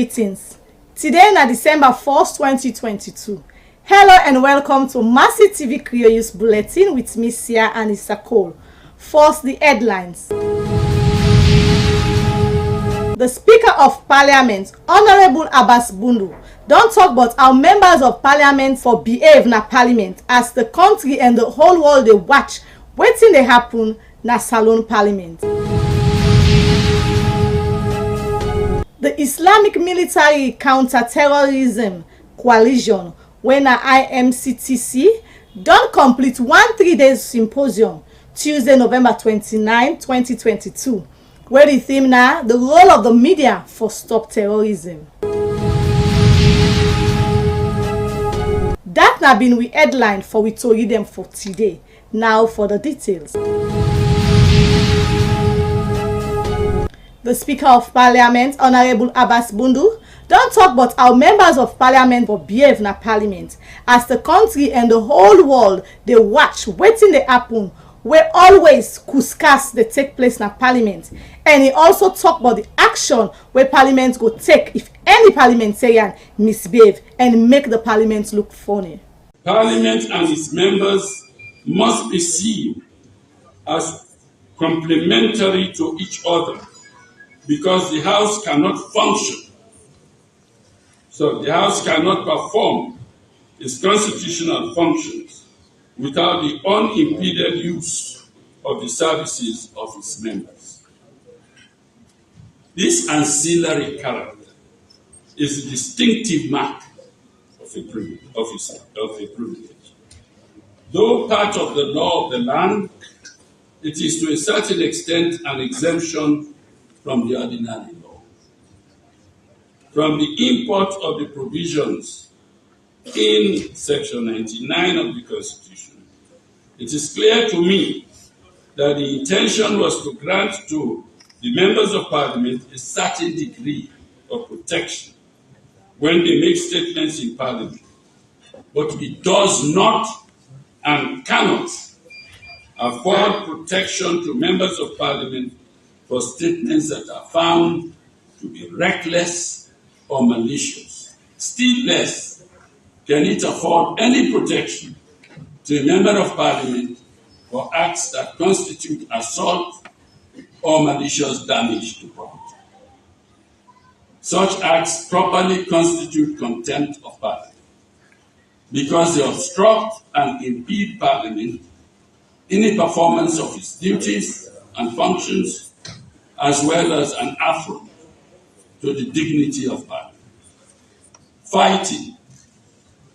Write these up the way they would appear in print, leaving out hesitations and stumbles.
Greetings. Today na December 1st, 2022. Hello and welcome to Mercytvradio's Bulletin with Miss Sia and Isakol. First, the headlines. The Speaker of Parliament, Honorable Abbas Bundu, don talk about how members of Parliament for behave na Parliament as the country and the whole world dey watch wetin dey happen na Salon Parliament. The Islamic Military Counter-Terrorism Coalition, wey na IMCTC, don complete one 3-day symposium Tuesday, November 29, 2022, where the theme na the role of the media for stop terrorism. That na been we headline for we tori dem for today. Now for the details. The Speaker of Parliament, Honorable Abbas Bundu, don talk about how members of Parliament for behave na Parliament as the country and the whole world dey watch wetin dey happen wey always kuskas dey take place na Parliament, and he also talk about the action wey Parliament go take if any parliamentarian misbehave and make the Parliament look funny. Parliament and its members must be seen as complementary to each other, because the House cannot function. So the House cannot perform its constitutional functions without the unimpeded use of the services of its members. This ancillary character is a distinctive mark of a privilege. Though part of the law of the land, it is to a certain extent an exemption from the ordinary law. From the import of the provisions in Section 99 of the Constitution, it is clear to me that the intention was to grant to the members of Parliament a certain degree of protection when they make statements in Parliament, but it does not and cannot afford protection to members of Parliament for statements that are found to be reckless or malicious. Still less can it afford any protection to a member of Parliament for acts that constitute assault or malicious damage to property. Such acts properly constitute contempt of Parliament because they obstruct and impede Parliament in the performance of its duties and functions, as well as an affront to the dignity of Parliament. Fighting,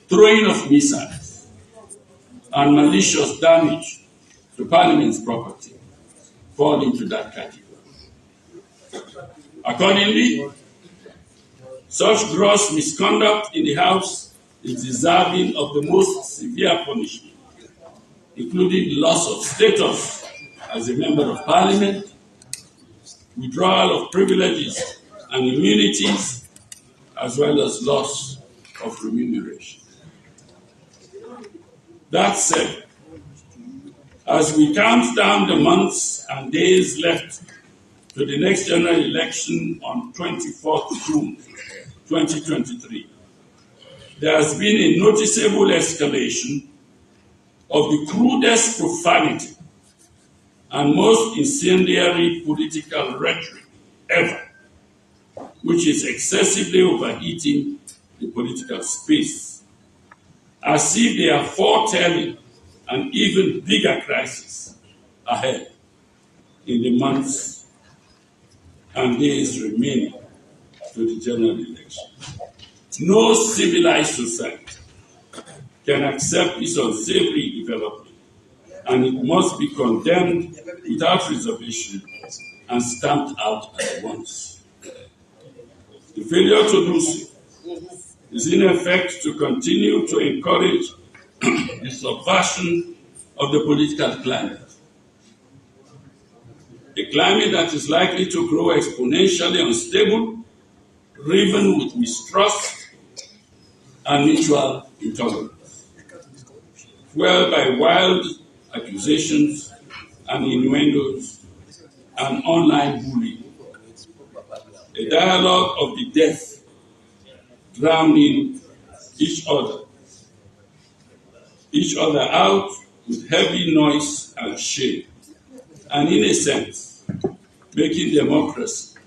throwing of missiles, and malicious damage to Parliament's property fall into that category. Accordingly, such gross misconduct in the House is deserving of the most severe punishment, including loss of status as a member of Parliament, withdrawal of privileges and immunities, as well as loss of remuneration. That said, as we count down the months and days left to the next general election on 24th June 2023, there has been a noticeable escalation of the crudest profanity and most incendiary political rhetoric ever, which is excessively overheating the political space, as if they are foretelling an even bigger crisis ahead in the months and days remaining to the general election. No civilized society can accept this unsavory development, and it must be condemned without reservation and stamped out at once. The failure to do so is in effect to continue to encourage the subversion of the political climate, a climate that is likely to grow exponentially unstable, riven with mistrust and mutual intolerance, fueled by wild accusations and innuendos and online bullying, a dialogue of the death drowning each other out with heavy noise and shame, and in a sense, making democracy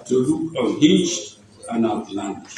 to look unhinged and outlandish.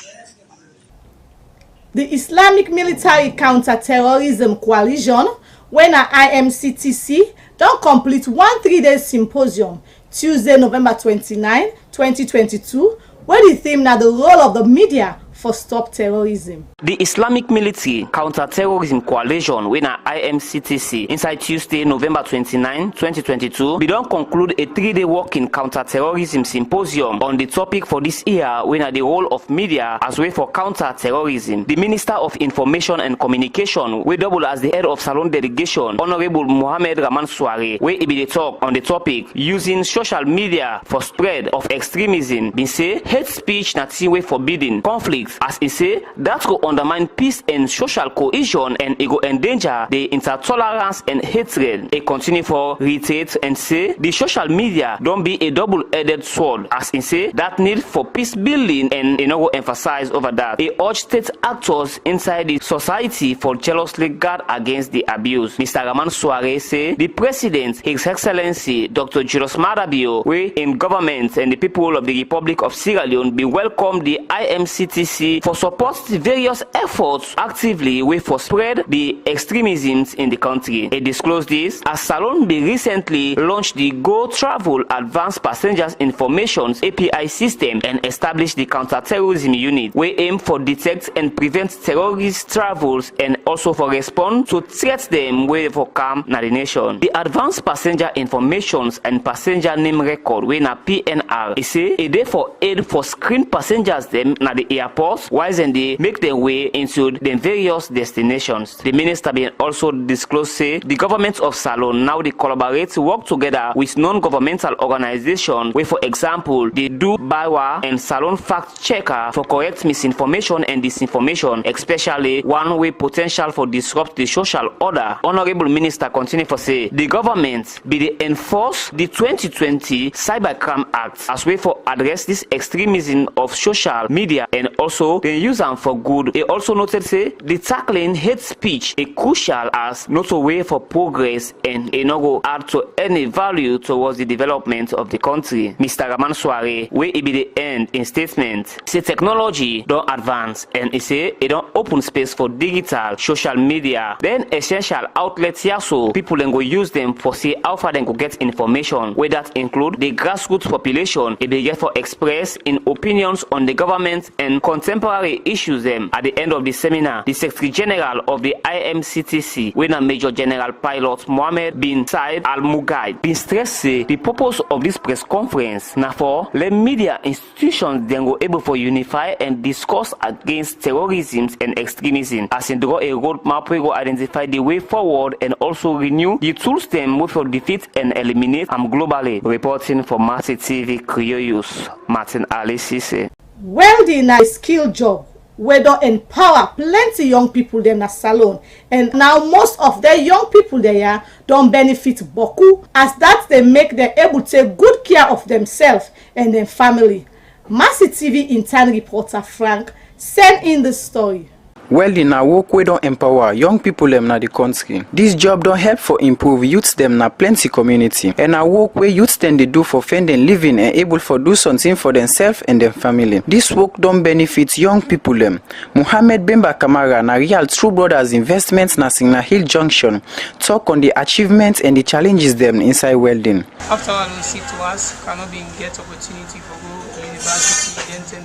The Islamic Military Counter-Terrorism Coalition, when at IMCTC, don complete one 3-day symposium Tuesday, November 29, 2022, where the theme na the role of the media for stop terrorism. The Islamic Military Counter-Terrorism Coalition, when at IMCTC, inside Tuesday, November 29, 2022, we don conclude a 3-day working counter-terrorism symposium on the topic for this year, when at the role of media as way for counter-terrorism. The Minister of Information and Communication, we double as the head of Salon delegation, Honorable Mohammed Rahman Soare, where he be the talk on the topic using social media for spread of extremism. Been say hate speech na thing way forbidden conflict. As he say, that go undermine peace and social cohesion, and it go endanger the intolerance and hatred. He continue for reiterate and say the social media don't be a double-edged sword. As he say, that need for peace building, and he no go emphasize over that. He urge state actors inside the society for jealously guard against the abuse. Mr. Rahman Soare say the President, His Excellency Dr. Julius Maada, we in government and the people of the Republic of Sierra Leone be welcome the IMCTC for support the various efforts actively way for spread the extremisms in the country. He disclosed this as Salon be recently launched the Go Travel Advanced Passengers Information API system and established the counter-terrorism unit. We aim for detect and prevent terrorist travels and also for respond to threats them way for calm na the nation. The Advanced Passenger Informations and Passenger Name Record way na PNR is say a day for aid for screen passengers them na the airport while they make their way into the various destinations. The minister been also disclosed say the government of Salon now they collaborate to work together with non-governmental organizations where for example they do BAWA and Salon fact checker for correct misinformation and disinformation, especially one way potential for disrupt the social order. Honorable Minister continue for say the government be they enforce the 2020 Cybercrime Act as way for address this extremism of social media and also they use them for good. They also noted say the tackling hate speech is crucial as not a way for progress and it no go add to any value towards the development of the country. Mr. Rahman Soare, where it be the end in statement, say technology don't advance and he say it don't open space for digital social media. Then essential outlets here so people then go use them for see how far they go get information, where that include the grassroots population. It be get for express in opinions on the government and contemporary issues them. At the end of the seminar, the Secretary General of the IMCTC, when a Major General Pilot Mohammed bin Said Al Mugaid, been stressed say the purpose of this press conference now for let media institutions then go able for unify and discuss against terrorism and extremism, as in draw a roadmap we go identify the way forward and also renew the tools them way for defeat and eliminate them globally. Reporting for Mercytv Creoyus, Martin Ali Cisse. Welding na a skill job wey don empower plenty young people dem na Salon, and now most of the young people there don benefit boku as that dey make them able to take good care of themselves and their family. Mercytv intern reporter Frank send in the story. Welding na work wey don empower young people dem na the country. This job don help for improve youth dem na plenty community, and na work wey youth dem dey do for find dem living and able for do something for themselves and their family. This work don benefit young people dem. Mohammed Bemba Kamara na Real True Brothers Investments na Signal Hill Junction talk on the achievements and the challenges dem inside welding. After all, we see to us cannot be get opportunity for go to university, then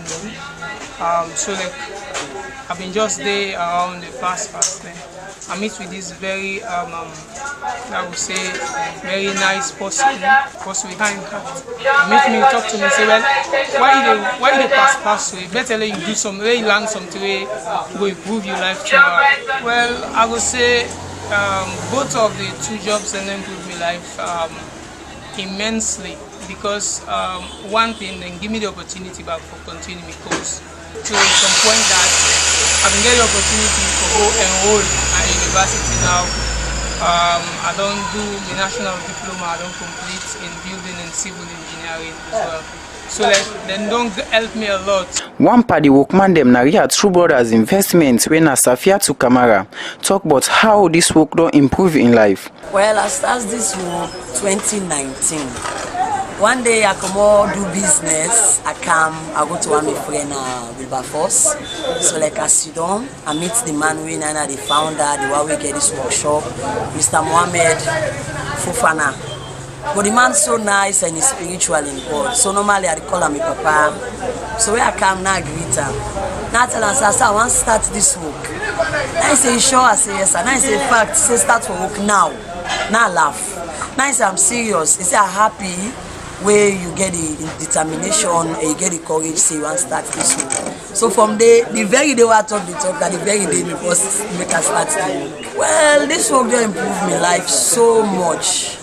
so like I've been just there around the past then. I meet with this very I would say very nice person with kind heart. He meet me, talk to me, say, well, why you pass so you better let you do some way, learn something way to improve your life tomorrow. Well, I would say both of the two jobs and improve my life immensely, because one thing then give me the opportunity back for continuing my course to some point that I've been getting the opportunity to go enroll at university now. I don't do the national diploma, I don't complete in building and civil engineering as well. so like dem don help me a lot. One party workman dem na Ria True Brothers investment when na Safia to Kamara talk about how this work don improve in life. Well, I started this work 2019. One day I come out do business. I go to one of my friend Wilberforce. So like I sit down, I meet the man we na the founder, the one we get this workshop, Mr. Mohammed Fofana. But the man so nice and he's spiritual in God. So normally I call him my papa. So when I come now I greet him. Now I tell him, sir, I want to start this work. Now he say, sure? I say, yes, sir. Now he say, in fact, say start for work now. Now I laugh. Now he say, I'm serious. He say, I'm happy where you get the determination and you get the courage, say you want to start this work. So from the very day I talk the talk, that the very day before make us start the work. Well, this work just improved my life so much.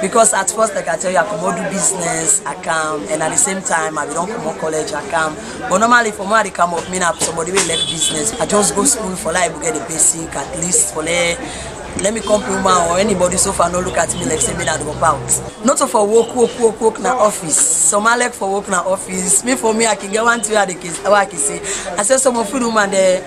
Because at first, like I tell you, I come out do business, I come, and at the same time, I don't come out college, I come. But normally, for me, I come up, me up somebody will like business. I just go school for like get the basic, at least for like, let me compliment or anybody so far no look at me like say me that go out. Not for work na office. Some I like for work na office. Me for me, I can get one to the case. I can say, I say some of you woman there.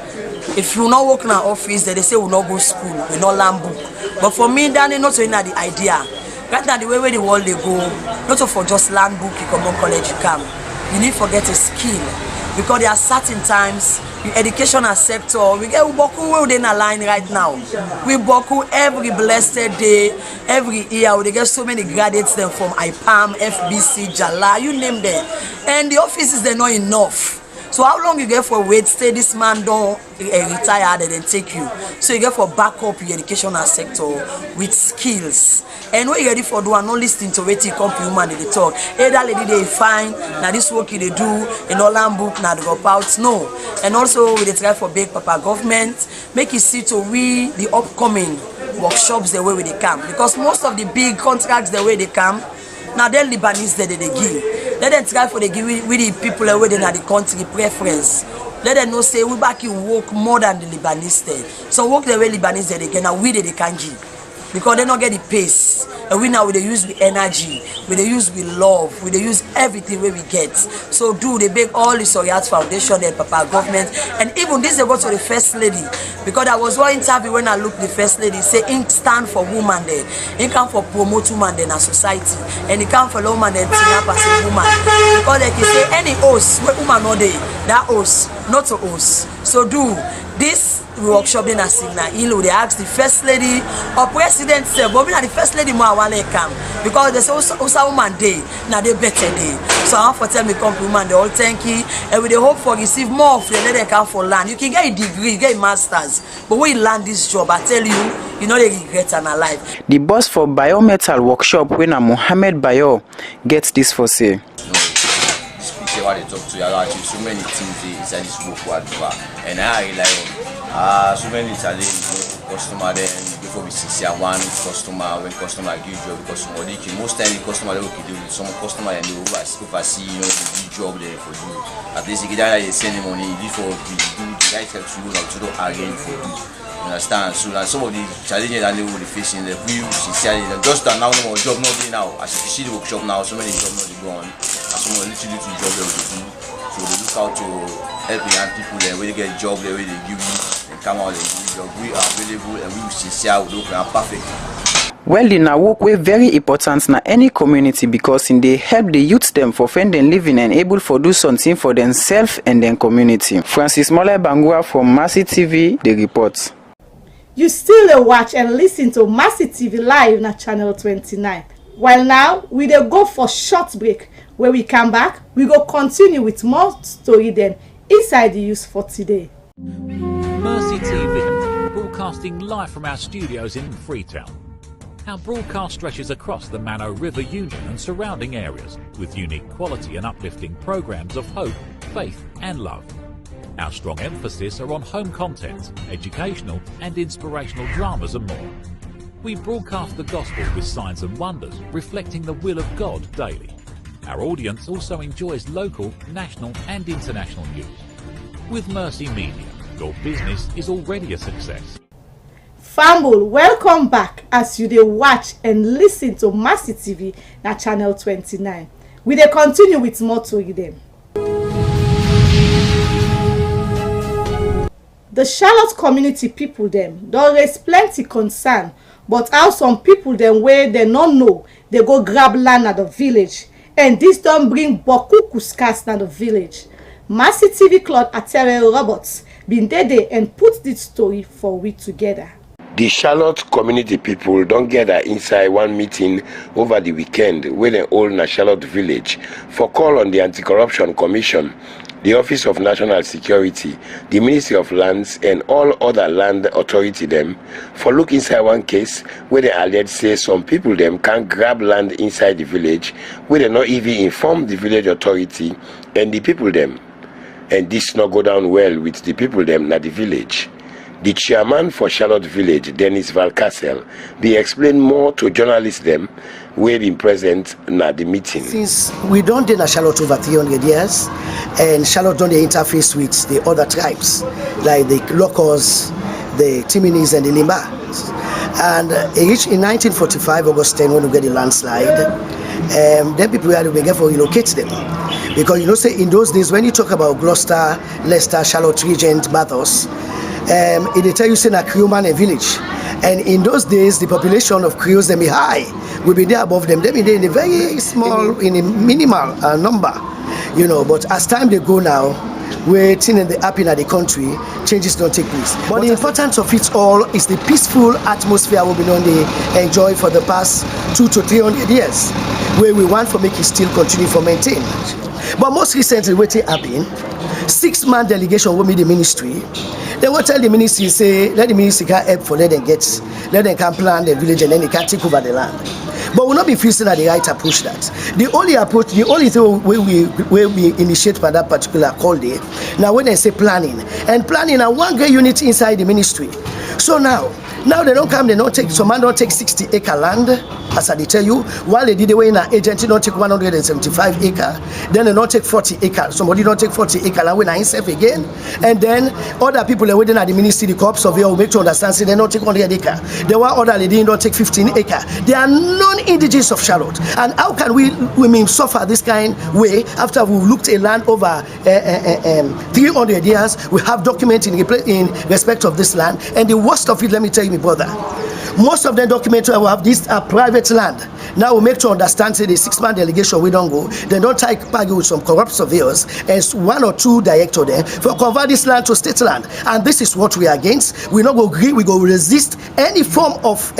If you not work in an office, they say we not go school, we not learn book. But for me, that is not really the idea. Right now, the way the world they go, not for just learn book, you come on college, you come. You need to get a skill. Because there are certain times, the educational sector, we get Boku where they in a line right now. We Boku every blessed day, every year, they get so many graduates them from IPAM, FBC, Jala, you name them. And the offices, they're not enough. So how long you get for wait, stay this man don't retire, they then take you. So you get for back up your educational sector with skills. And what you ready for do and not listening to wait till come human they talk. Hey, that lady they fine, now this work they do, in all land book, now they drop out. No. And also we try for big papa government, make it see to we the upcoming workshops the way they come. Because most of the big contracts the way they come, now they're Lebanese that they give. Let them try for the give with the people away in the country preference. Let them know say we back in work more than the Lebanese there. So work the way Lebanese there they can now we they can give. Because they don't get the pace. And we now we they use with energy, we they use with love, we they use everything where we get. So they beg all the Soriat Foundation and Papa government, and even this they go to the First Lady. Because there was one interview when I looked the First Lady, say in stand for woman there, in come for promote woman in a society, and it come for woman there to up as a woman. Because they can say any host, where woman no day, that host, not to host. So this workshop in a signal, they ask the First Lady or President say, but we are the First Lady more want to come because they say also woman day, now they better day. So I want to tell me compliment the whole thank you, and we hope for receive more of the they come for land. You can get a degree, get a master's, but when you land this job, I tell you know they regret and alive. The boss for Biometal workshop when a Mohammed Bayo gets this for say. What they talk to you about so many things inside this book and I rely on so many challenges, customer then before we see one customer when customer give job because somebody most time the customer they will do some customer and they oversee the job there for you. At least you get that they send money before we do the right help to you to do arrange for you. Understand? So some of the challenges that they will be facing, the view sincerely just now no more job not doing now. As you see the workshop now, so many jobs not go on. Some literally to job they will do. So they look out to help the young people there where they get a job there where they give you and come out and give you job. We are available and we will sincere we look and perfect. Well, in our work, we're very important na any community because in they help the youth them for finding living and able for do something for themselves and their community. Francis Mole Bangura from Mercytv, the report. You still watch and listen to Mercytv live na channel 29. While now, we dey go for short break. When we come back, we go continue with more story then inside the news for today. Mercytv, broadcasting live from our studios in Freetown. Our broadcast stretches across the Mano River Union and surrounding areas with unique quality and uplifting programs of hope, faith and love. Our strong emphasis are on home content, educational and inspirational dramas and more. We broadcast the gospel with signs and wonders, reflecting the will of God daily. Our audience also enjoys local, national and international news. With Mercy Media, your business is already a success. Famble, welcome back as you dey watch and listen to Mercytv na channel 29. We dey continue with more tori dem. The Charlotte community people dem don raise plenty concern but how some people dem wey dem no know dey go grab land at the village, and this don bring boku scarce na the village. Mercy TV Claude Atere Roberts bin dey there and put this story for we together. The Charlotte community people don't gather inside one meeting over the weekend where they hold na Charlotte village for call on the Anti-Corruption Commission, the Office of National Security, the Ministry of Lands, and all other land authority them for look inside one case where they alleged say some people them can't grab land inside the village where they not even inform the village authority and the people them. And this not go down well with the people them na the village. The chairman for Charlotte Village, Dennis Valcasel, be explain more to journalists them where been present at the meeting. Since we don't do Charlotte over 300 years, and Charlotte don't interface with the other tribes, like the Locos, the Timinis, and the Limbas. And in 1945, August 10, when we get the landslide, then people had to begin to relocate them. Because you know, say in those days, when you talk about Gloucester, Leicester, Charlotte, Regent, Bathurst, it tell you say na Creole man a village, and in those days the population of Creoles them be high. We be there above them. They be there in a very small, in a minimal number, you know. But as time they go now, waiting in the happen at the country, changes don't take place. But the importance of it all is the peaceful atmosphere we've been on the enjoy for the past 200 to 300 years, where we want to make it still continue for maintain. But most recently, what happened? 6-man delegation will meet the ministry. They will tell the ministry, say, let the ministry can help for let them can plan the village and then they can take over the land. But we'll not be facing at the right approach that. The only thing where we initiate for that particular call day, now when they say planning, and planning are one great unit inside the ministry. So now they don't come, they don't take, some man don't take 60-acre land, as I tell you, while they did the way in an agency don't take 175 acre, then they don't take 40 acre. Somebody don't take 40 acre land when I himself again, and then other people are waiting at the ministry, the corps surveyor will make to understand, say they don't take 100 acre. There were other lady don't take 15 acre. They are non-indigenous of Charlotte. And how can we may suffer this kind way after we've looked a land over 300 years, we have document in respect of this land, and the worst of it, let me tell you, brother, most of the documents we have this are private land. Now we make to understand, say the 6-man delegation we don't go, they don't take party with some corrupt surveyors and 1 or 2 directors there for convert this land to state land. And this is what we are against. We not go agree, we go resist any form of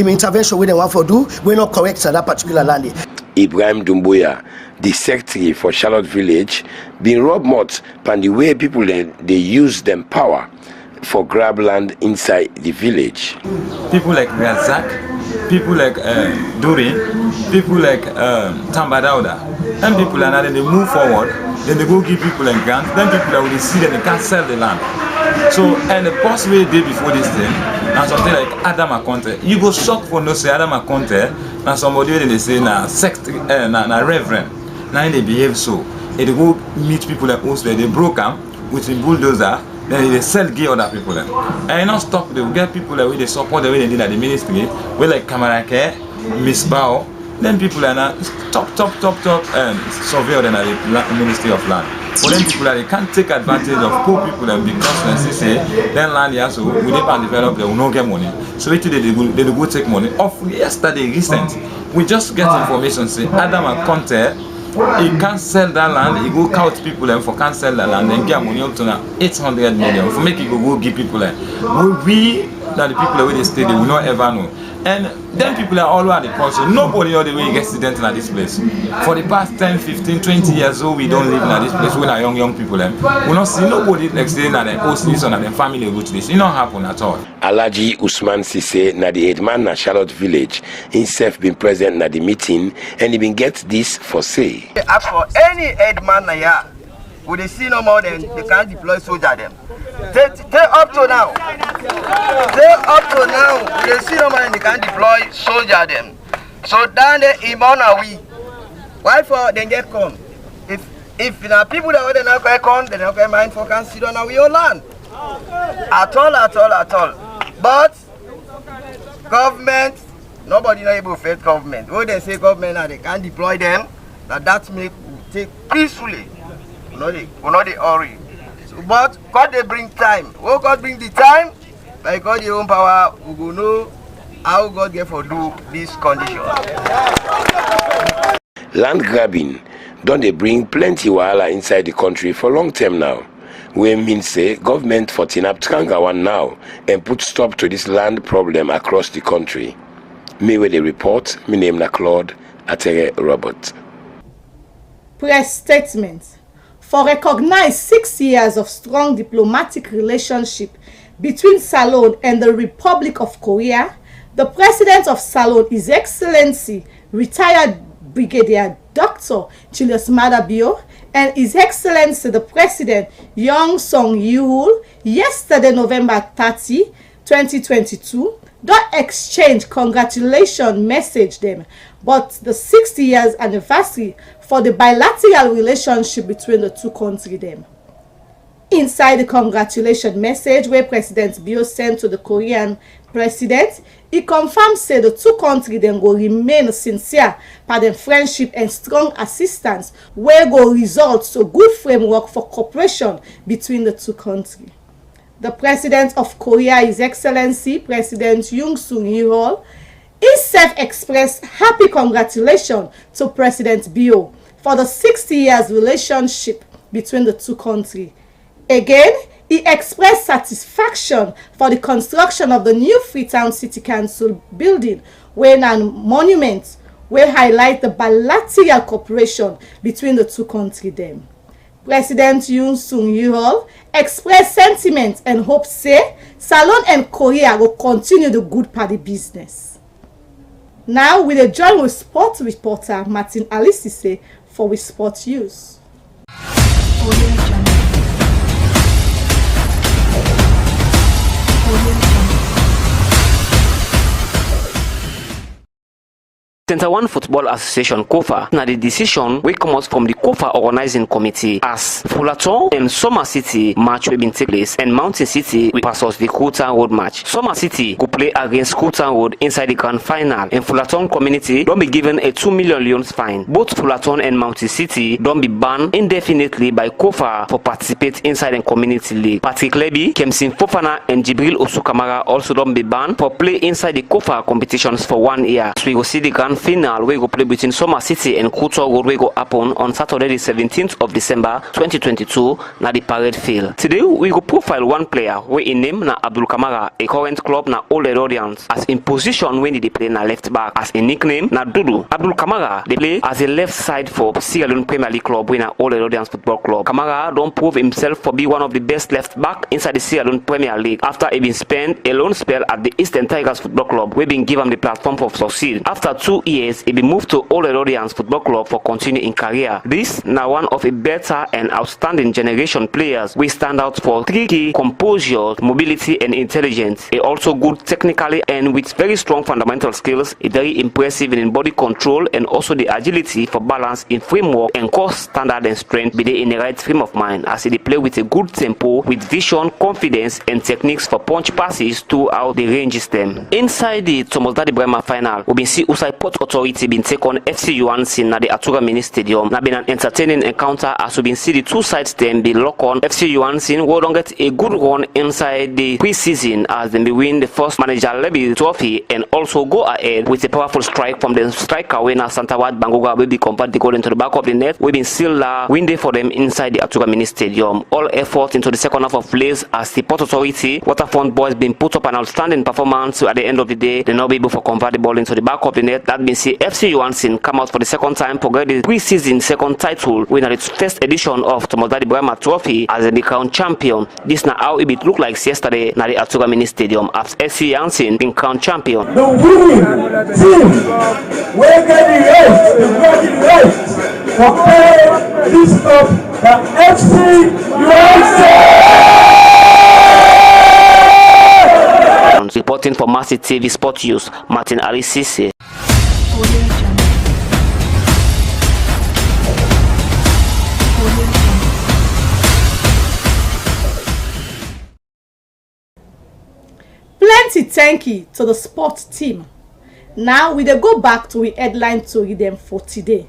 intervention we don't want to do. We're not correct at that particular land. Ibrahim Dumbuya, the secretary for Charlotte Village, been robbed much by the way people they use them power for grab land inside the village. People like Razak, people like Durin, people like Tamba Dauda, and people are now then they move forward, then they go give people and grant, then people will see that they can't sell the land. So, and the possible day before this thing, and something like Adam Akonte, you go shock for no say Adam Akonte, and somebody when they say na sect, na reverend, now they behave so. They go meet people like us, they broke them with a bulldozer. Then they sell gay other people then. And you not stop, they will get people that way they support the way they did at the ministry, where like Kamarake, Miss Bao, then people are not top surveyor than at the Ministry of Land. But then people that they can't take advantage of poor people and because they say then land here so we never develop, they will not get money. So they will go take money. Of yesterday recent, we just get information say Adam and Conte, he can't sell that land, he go count people and for can't sell that land and get money up to 800 million for make it go give people we that the people where they stay they will not ever know. And then people are all over the culture. Nobody know the way he gets students in this place. For the past 10, 15, 20 years old, we don't live in this place when our young people we not see nobody like saying that they host this or their family root this. It don't happen at all. Alaji Usman Sise na the headman na Charlotte Village himself been present na the meeting and he been get this for say. As for any headman na here, we they see no more than they can't deploy soldier them. They up to now. They see no more than they can't deploy soldier them. So down there Imona we. Why for they get come? If there are people that they not going come, they not going mind for can sit on our land. At all. But government nobody not able to face government. When they say government now they can't deploy them, that make we take peacefully. We not they hurry. So, but God they bring time. Oh God bring the time, by God your own power, we will know how God get for do this condition. Land grabbing don't they bring plenty wahala inside the country for long term now. We mean say government for tinap Trangawan now and put stop to this land problem across the country. Me with the report, my name na Claude Atere Robert. Press statement. For recognize 6 years of strong diplomatic relationship between Salon and the Republic of Korea, the President of Salon, His Excellency, retired Brigadier Dr. Julius Maada Bio, and His Excellency the President Young Song Yeol, yesterday November 30, 2022, don't exchange congratulation message them, but the 60 years anniversary for the bilateral relationship between the two countries them. Inside the congratulation message where President Bio sent to the Korean president, he confirmed say the two countries then go remain sincere for their friendship and strong assistance where go result to good framework for cooperation between the two countries. The President of Korea, His Excellency President Yoon Suk Yeol, himself expressed happy congratulations to President Bio for the 60 years relationship between the two countries. Again, he expressed satisfaction for the construction of the new Freetown City Council building, where a monument will highlight the bilateral cooperation between the two countries. Them. President Yoon Suk Yeol expressed sentiment and hope say Salon and Korea will continue the good party business. Now we will join with sports reporter Martin Alisise for with sports news. Center One Football Association (KOFA) na the decision wey come out from the KOFA organizing committee as Fullerton and Summer City match wey been take place and Mountain City versus the Cooltown Road match. Summer City go play against Cooltown Road inside the grand final, and Fullerton community don be given a 2 million leones fine. Both Fullerton and Mountain City don be banned indefinitely by KOFA for participate inside the community league. Patrick Leby, Kemsin Fofana, and Jibril Osukamara also don be banned for play inside the KOFA competitions for 1 year. So we go see the grand final we go play between Summer City and Cooltown Road we go happen on Saturday the 17th of December 2022 na the parade field. Today we go profile one player wey in name na Abdul Kamara, a current club na Old Edodians, as in position when they play na left back, as in nickname na Dudu. Abdul Kamara they play as a left side for Sierra Leone Premier League club wey na Old Edodians Football Club. Kamara don't prove himself for be one of the best left back inside the Sierra Leone Premier League after he been spent a loan spell at the Eastern Tigers Football Club we been give him the platform for succeed. After 2 years he been moved to Old Edodians Football Club for continuing in career. This now one of a better and outstanding generation players we stand out for 3 key: composure, mobility and intelligence. He also good technically and with very strong fundamental skills. He very impressive in body control and also the agility for balance in framework and course standard and strength be they in the right frame of mind as he play with a good tempo with vision, confidence and techniques for punch passes throughout the ranges them. Inside the Thomas Daddy Bremer final we been see Usai Port Authority been take on FC Yuansin na the Atuga Mini Stadium. Na been an entertaining encounter as we been see the two sides them be lock on. FC Yuansin will don't get a good run inside the pre-season as they win the first manager Leby trophy and also go ahead with a powerful strike from the striker winner Santawad Bangoga will be convert the goal into the back of the net. We been still win day for them inside the Atuga Mini Stadium. All effort into the second half of plays as the Port Authority Waterfront boys been put up an outstanding performance. So at the end of the day they not be able to convert the ball into the back of the net. That means FC Yuansin come out for the second time for get the pre-season second title winner its first edition of Thomas Daddy Bremer Trophy as they crowned champion. This now how it look like yesterday na the Atuga Mini Stadium as FC Yuansin been crowned champion. The winning team will get the race for playing this up the FC Yuansin. Reporting for Mercytvradio Sport News, Martin Alisise. Plenty thank you to the sports team. Now we dey go back to the headline tori dem for today.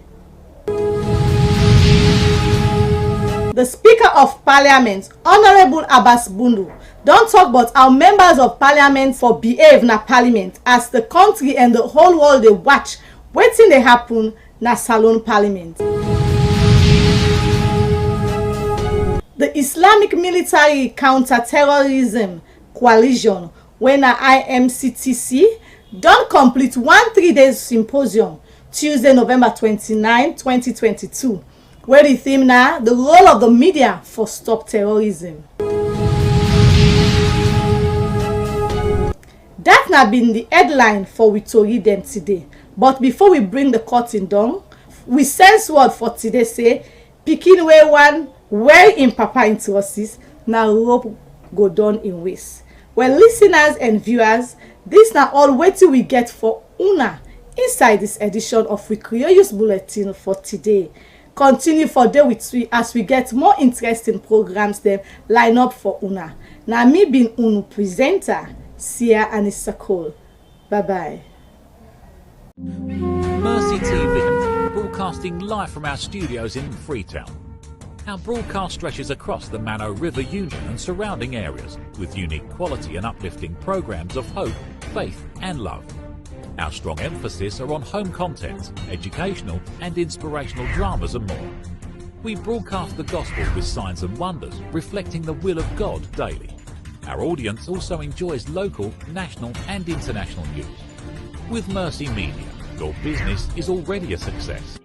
The Speaker of Parliament, Honourable Abbas Bundu, don talk about how members of Parliament for behave na Parliament as the country and the whole world dey watch wetin dey happen na Salon Parliament. The Islamic Military Counter-Terrorism Coalition, wey na IMCTC, don complete one 3-day symposium Tuesday, November 29, 2022, where the theme na the role of the media for stop terrorism. That na been the headline for we tori dem today. But before we bring the curtain down, we sense word for today say pikin wey wan wear im papa in trousers na rope go down in waist. Well, listeners and viewers, this na all wetin we get for una inside this edition of we Curious Bulletin for today. Continue for day with we as we get more interesting programs them line up for una. Na me being unu presenter, Sia Anissa Cole. Bye bye. Mercy TV, broadcasting live from our studios in Freetown. Our broadcast stretches across the Mano River Union and surrounding areas with unique quality and uplifting programs of hope, faith and love. Our strong emphasis are on home contents, educational and inspirational dramas and more. We broadcast the gospel with signs and wonders, reflecting the will of God daily. Our audience also enjoys local, national and international news. With Mercy Media, your business is already a success.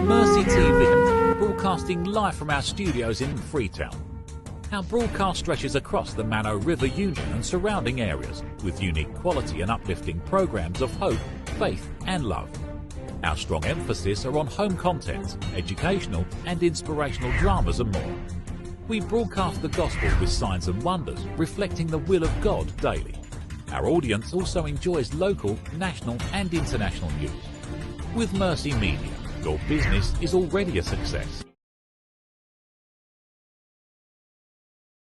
Mercy TV, broadcasting live from our studios in Freetown. Our broadcast stretches across the Mano River Union and surrounding areas with unique quality and uplifting programs of hope, faith and love. Our strong emphasis are on home contents, educational and inspirational dramas and more. We broadcast the gospel with signs and wonders, reflecting the will of God daily. Our audience also enjoys local, national and international news. With Mercy Media, your business is already a success.